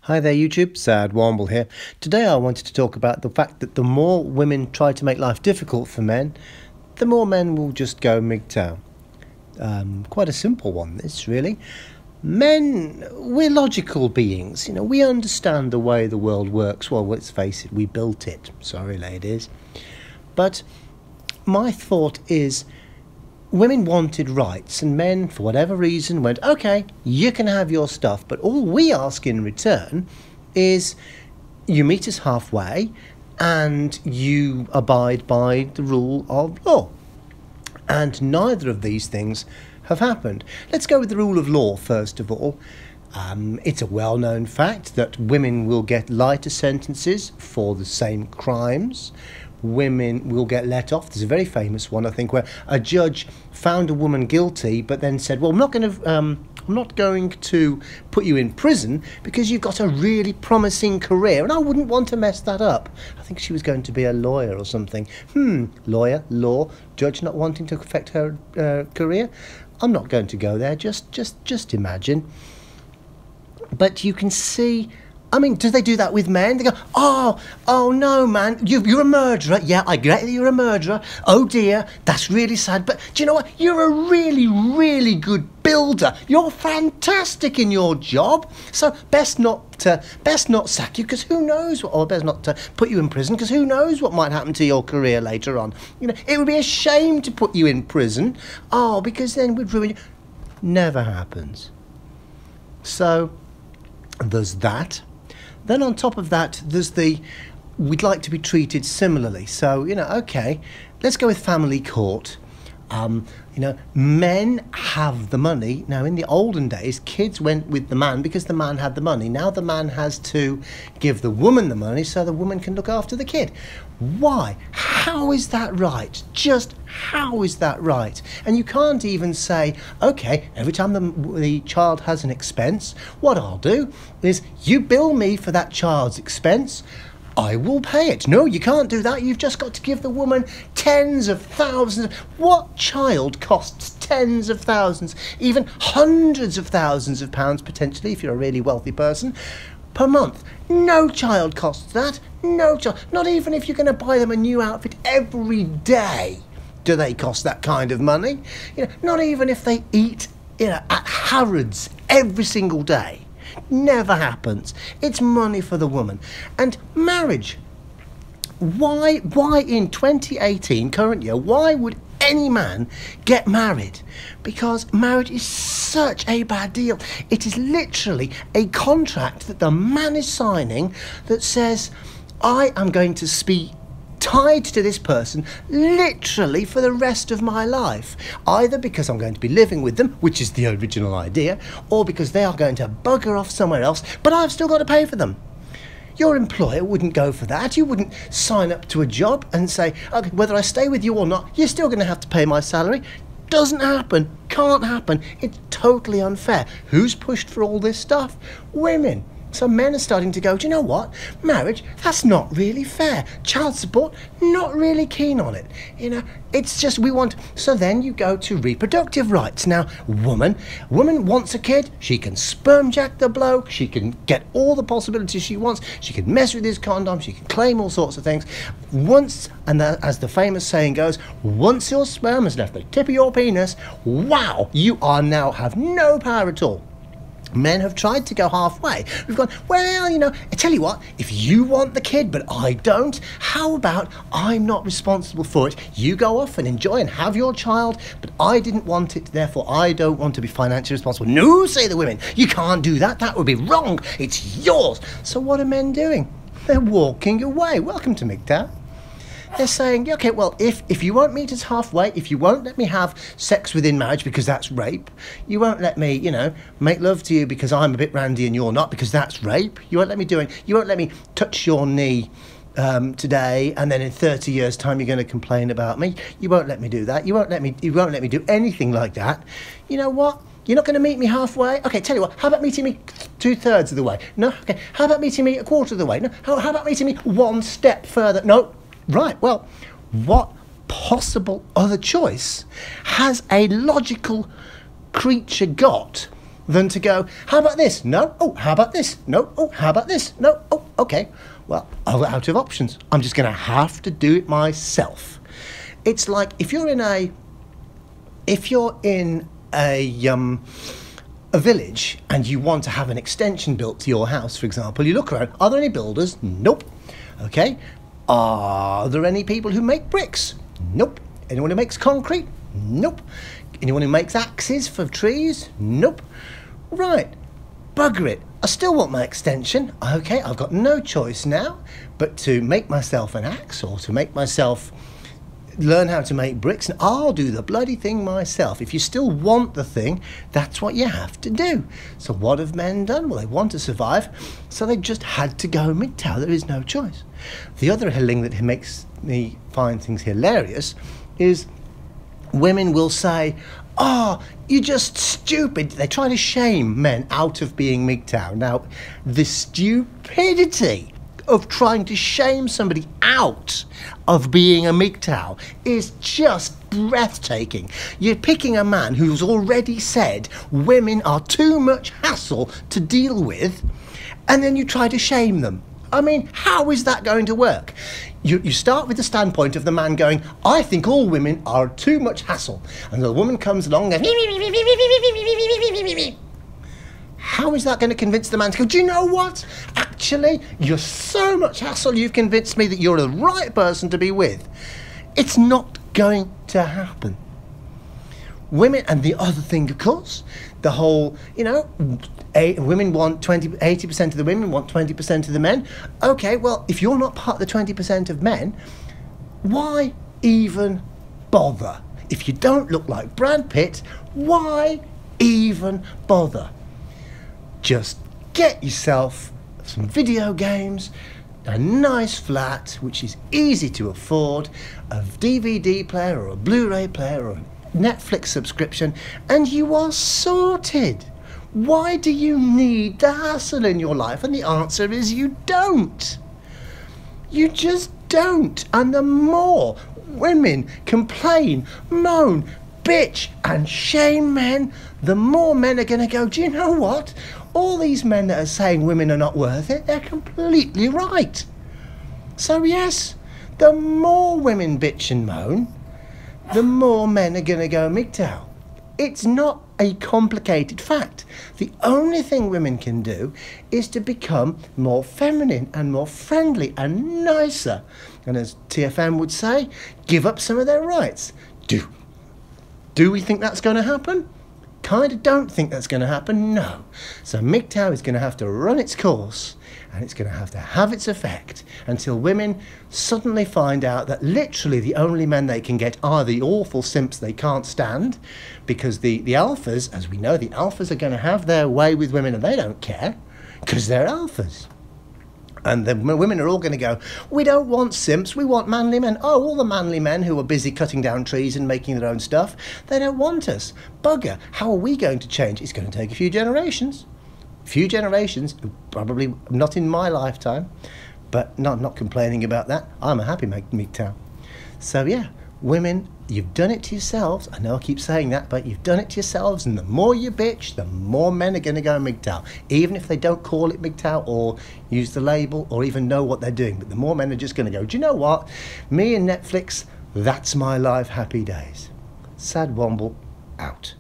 Hi there YouTube, Sad Womble here. Today I wanted to talk about the fact that the more women try to make life difficult for men, the more men will just go MGTOW. Quite a simple one this really. Men, we're logical beings, we understand the way the world works. Well, let's face it, we built it. Sorry ladies. But my thought is, women wanted rights and men, for whatever reason, went, okay, you can have your stuff, but all we ask in return is you meet us halfway and you abide by the rule of law. And neither of these things have happened. Let's go with the rule of law first of all. It's a well-known fact that women will get lighter sentences for the same crimes. Women will get let off. There's a very famous one, I think, where a judge found a woman guilty but then said, well, I'm not going to put you in prison because you've got a really promising career and I wouldn't want to mess that up. I think she was going to be a lawyer or something. Lawyer, law, judge not wanting to affect her career. I'm not going to go there, just imagine. But you can see, I mean, do they do that with men? They go, oh no, man, you're a murderer. Yeah, I get that you're a murderer. Oh dear, that's really sad. But do you know what? You're a really, really good builder. You're fantastic in your job. So best not sack you, because who knows what, or best not put you in prison, because who knows what might happen to your career later on. It would be a shame to put you in prison. Oh, because then we'd ruin you. Never happens. So there's that. Then on top of that, there's we'd like to be treated similarly. So, okay, let's go with family court. Men have the money. Now, in the olden days, kids went with the man because the man had the money. Now the man has to give the woman the money so the woman can look after the kid. Why? How is that right? Just how is that right? And you can't even say, okay, every time the child has an expense, what I'll do is you bill me for that child's expense, I will pay it. No, you can't do that. You've just got to give the woman tens of thousands. What child costs tens of thousands, even hundreds of thousands of pounds, potentially, if you're a really wealthy person, per month? No child costs that. No child. Not even if you're going to buy them a new outfit every day do they cost that kind of money. Not even if they eat at Harrods every single day. Never happens. It's money for the woman. And marriage. Why in 2018, current year, why would any man get married? Because marriage is such a bad deal. It is literally a contract that the man is signing that says, I am going to be tied to this person literally for the rest of my life, either because I'm going to be living with them, which is the original idea, or because they are going to bugger off somewhere else, but I've still got to pay for them. Your employer wouldn't go for that. You wouldn't sign up to a job and say, okay, whether I stay with you or not, you're still going to have to pay my salary. Doesn't happen. Can't happen. It's totally unfair. Who's pushed for all this stuff? Women. So men are starting to go, do you know what? Marriage, that's not really fair. Child support, not really keen on it. It's just we want. So then you go to reproductive rights. Now, woman wants a kid. She can sperm jack the bloke. She can get all the possibilities she wants. She can mess with his condom. She can claim all sorts of things. Once, and as the famous saying goes, once your sperm has left the tip of your penis, wow, you are now have no power at all. Men have tried to go halfway. We've gone, well, I tell you what, if you want the kid but I don't, how about I'm not responsible for it? You go off and enjoy and have your child, but I didn't want it, therefore I don't want to be financially responsible. No, say the women, you can't do that. That would be wrong. It's yours. So what are men doing? They're walking away. Welcome to MGTOW. They're saying, okay, well, if you won't meet us halfway, if you won't let me have sex within marriage because that's rape, you won't let me, make love to you because I'm a bit randy and you're not because that's rape, you won't let me you won't let me touch your knee today and then in 30 years time you're going to complain about me. You won't let me do that. You won't let me do anything like that. You know what? You're not going to meet me halfway? Okay, tell you what, how about meeting me 2/3 of the way? No? Okay, how about meeting me 1/4 of the way? No? How about meeting me one step further? No? Right, well, what possible other choice has a logical creature got than to go, how about this? No. Oh, how about this? No. Oh, how about this? No. Oh, okay. Well, I'm out of options. I'm just going to have to do it myself. It's like if you're in a village and you want to have an extension built to your house, for example, you look around. Are there any builders? Nope. Okay. Are there any people who make bricks? Nope. Anyone who makes concrete? Nope. Anyone who makes axes for trees? Nope. Right. Bugger it. I still want my extension. Okay, I've got no choice now but to make myself an axe or to make myself learn how to make bricks, and I'll do the bloody thing myself. If you still want the thing, that's what you have to do. So what have men done? Well, they want to survive, so they just had to go MGTOW. There is no choice. The other thing that makes me find things hilarious is women will say, oh, you're just stupid. They try to shame men out of being MGTOW. Now, the stupidity of trying to shame somebody out of being a MGTOW is just breathtaking. You're picking a man who's already said women are too much hassle to deal with, and then you try to shame them. I mean, how is that going to work? You start with the standpoint of the man going, I think all women are too much hassle. And the woman comes along and how is that going to convince the man to go, do you know what? Actually, you're so much hassle, you've convinced me that you're the right person to be with. It's not going to happen. Women, and the other thing, of course, the whole, women want 80% of the women want 20% of the men. Okay, well, if you're not part of the 20% of men, why even bother? If you don't look like Brad Pitt, why even bother? Just get yourself some video games, a nice flat, which is easy to afford, a DVD player or a Blu-ray player or a Netflix subscription, and you are sorted. Why do you need the hassle in your life? And the answer is you don't. You just don't. And the more women complain, moan, bitch and shame men, the more men are going to go, do you know what? All these men that are saying women are not worth it, they're completely right. So yes, the more women bitch and moan, the more men are going to go MGTOW. It's not a complicated fact. The only thing women can do is to become more feminine and more friendly and nicer. And as TFM would say, give up some of their rights. Do we think that's going to happen? Kind of don't think that's going to happen, no. So MGTOW is going to have to run its course, and it's going to have its effect until women suddenly find out that literally the only men they can get are the awful simps they can't stand, because the alphas, as we know, the alphas are going to have their way with women and they don't care because they're alphas. And the women are all going to go, we don't want simps, we want manly men. Oh, all the manly men who are busy cutting down trees and making their own stuff, they don't want us. Bugger, how are we going to change? It's going to take a few generations. Probably not in my lifetime, but not complaining about that. I'm a happy MGTOW. So yeah, women, you've done it to yourselves. I know I keep saying that, but you've done it to yourselves, and the more you bitch, the more men are going to go MGTOW, even if they don't call it MGTOW or use the label or even know what they're doing. But the more men are just going to go, do you know what? Me and Netflix, that's my life, happy days. Sad Womble, out.